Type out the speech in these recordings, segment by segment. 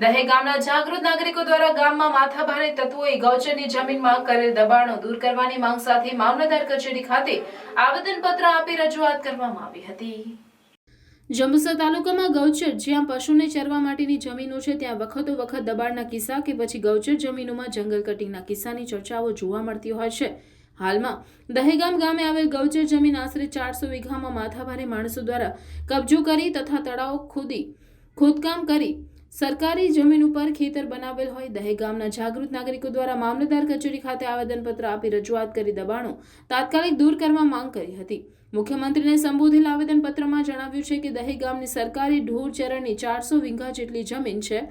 દહેજ ગામના જાગૃત નાગરિકો દ્વારા ગામમાં માથાભારે તત્વોએ ગૌચરની જમીનમાં કરેલ દબાણો દૂર કરવાની માંગ સાથે મામલતદાર કચેરી ખાતે આવેદનપત્ર આપી રજૂઆત કરવામાં આવી હતી। જંબુસર તાલુકામાં ગૌચર જ્યાં પશુને ચરવા માટેની જમીનો છે ત્યાં વખતો વખત દબાણના કિસ્સા કે પછી ગૌચર જમીનોમાં જંગલ કટિંગના કિસ્સાની ચર્ચાઓ જોવા મળતી હોય છે। હાલમાં દહેગામ ગામે આવેલ ગૌચર જમીન આશરે 400 વીઘામાં માથાભારે માણસો દ્વારા કબજો કરી તથા તળાવ ખોદકામ કરી સરકારી જમીન ઉપર ખેતર બનાવેલ હોય। દહેજ ગામના જાગૃત નાગરિકો દ્વારા મામલતદાર કચેરી ખાતે આવેદનપત્ર આપી રજૂઆત કરી દબાણો તાત્કાલિક દૂર કરવા માંગ કરી હતી। મુખ્યમંત્રીને સંબોધેલ આવેદનપત્રમાં જણાવ્યું છે કે દહેજ ગામની સરકારી ઢોર ચરણની 400 વીઘા જેટલી જમીન છે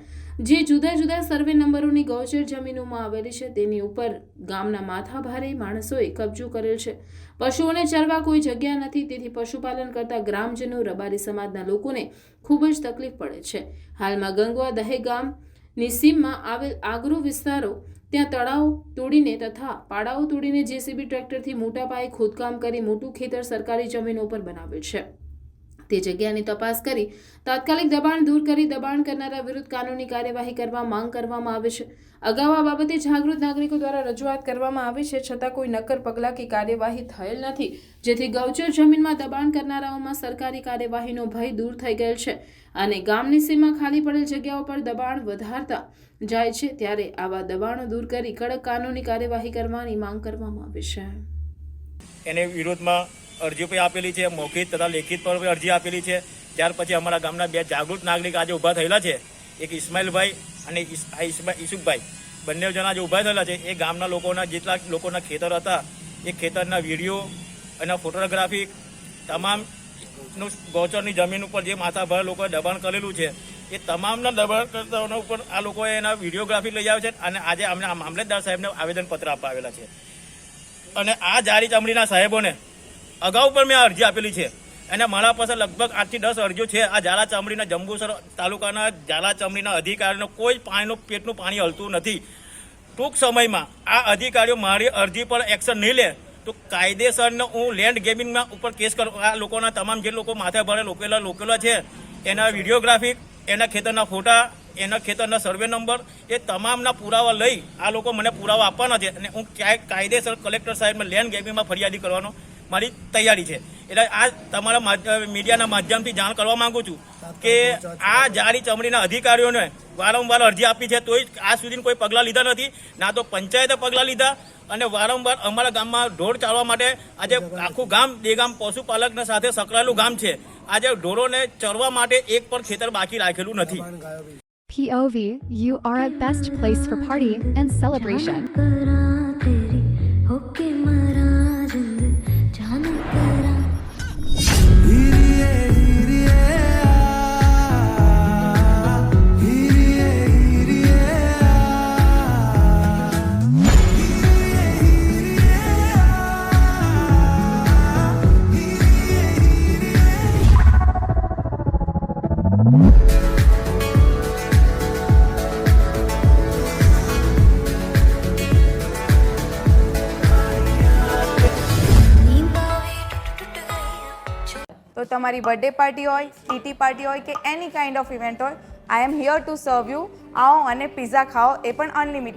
જે જુદા જુદા સર્વે નંબરોની ગૌચર જમીનોમાં આવેલી છે। તેની ઉપર ગામના માથાભારે માણસોએ કબજો કરેલ છે। પશુઓને ચરવા કોઈ જગ્યા નથી, તેથી પશુપાલન કરતા ગ્રામજનો રબારી સમાજના લોકોને ખૂબ જ તકલીફ પડે છે। હાલમાં ગંગવા દહેજ ગામની સીમમાં આવેલ આગ્રો વિસ્તારો ત્યાં તળાવ તોડીને તથા પાડાઓ તોડીને જેસીબી ટ્રેક્ટરથી મોટા પાયે ખોદકામ કરી મોટું ખેતર સરકારી જમીનો પર બનાવેલ છે। તે જગ્યાની તપાસ કરી તાત્કાલિક દબાણ દૂર કરી દબાણ કરનારા વિરુદ્ધ કાનૂની કાર્યવાહી કરવા માંગ કરવામાં આવે છે। અગાઉ આ બાબતે જાગૃત નાગરિકો દ્વારા રજૂઆત કરવામાં આવી છે, છતાં કોઈ નક્કર પગલાં કે કાર્યવાહી થયેલ નથી, જેથી ગૌચર જમીનમાં દબાણ કરનારાઓમાં સરકારી કાર્યવાહીનો ભય દૂર થઈ ગયેલ છે અને ગામની સીમા ખાલી પડેલ જગ્યાઓ પર દબાણ વધારતા જાય છે। ત્યારે આવા દબાણો દૂર કરી કડક કાનૂની કાર્યવાહી કરવાની માંગ કરવામાં આવી છે। એને વિરોધમાં અરજી પણ આપેલી છે, મૌખિક તથા લેખિત પર પણ અરજી આપેલી છે। ત્યાર પછી અમારા ગામના બે જાગૃત નાગરિક આજે ઊભા થયેલા છે, એક ઇસ્માઇલભાઈ અને ઈસુફભાઈ, બંને જણા જે ઊભા થયેલા છે એ ગામના લોકોના જેટલા લોકોના ખેતર હતા એ ખેતરના વિડીયો અને ફોટોગ્રાફી તમામ ગૌચરની જમીન ઉપર જે માથાભારે લોકોએ દબાણ કરેલું છે એ તમામના દબાણકર્તાઓના ઉપર આ લોકોએ એના વિડીયોગ્રાફી લઈ આવે છે અને આજે અમને મામલતદાર સાહેબને આવેદનપત્ર આપવા આવેલા છે। અને આ જારી ચામડીના સાહેબોને અગાઉ પણ મેં અરજી આપેલી છે અને મારા પાસે લગભગ 8 થી 10 અરજીઓ છે। આ ઝાલા ચામડીના જંબુસર તાલુકાના ઝાલા ચામડીના અધિકારીનો કોઈ પેટનું પાણી હલતું નથી। ટૂંક સમયમાં આ અધિકારીઓ મારી અરજી પર એક્શન નહીં લે તો કાયદેસરનો હું લેન્ડ ગેમિંગમાં ઉપર કેસ કરું। આ લોકોના તમામ જે લોકો માથે ભારે લોકેલા છે એના વિડીયોગ્રાફી, એના ખેતરના ફોટા, એના ખેતરના સર્વે નંબર એ તમામના પુરાવા લઈ આ લોકો મને પુરાવા આપવાના છે અને હું કાયદેસર કલેક્ટર સાહેબને લેન્ડ ગેમિંગમાં ફરિયાદી કરવાનો મારી તૈયારી છે। એટલે આ તમારા મીડિયાના માધ્યમથી જાણ કરવા માંગુ છું કે આ જાડી ચમડીના અધિકારીઓને વારંવાર અરજી આપી છે, તોય આજ સુધી કોઈ પગલાં લીધા નથી, ના તો પંચાયતે પગલાં લીધા અને વારંવાર અમારા ગામમાં ઢોર ચાલવા માટે આજે આખું ગામ દેગામ પશુપાલકના સાથે સંકળાયેલું ગામ છે। આજે ઢોરોને ચરવા માટે એક પણ ખેતર બાકી રાખેલું નથી। POV, you are at best place for party and celebration. તો તમારી બર્થડે પાર્ટી હોય, કીટી પાર્ટી હોય કે એની કાઇન્ડ ઓફ ઇવેન્ટ હોય, I am here to serve you. આવો અને પિઝા ખાઓ, એ પણ અનલિમિટેડ।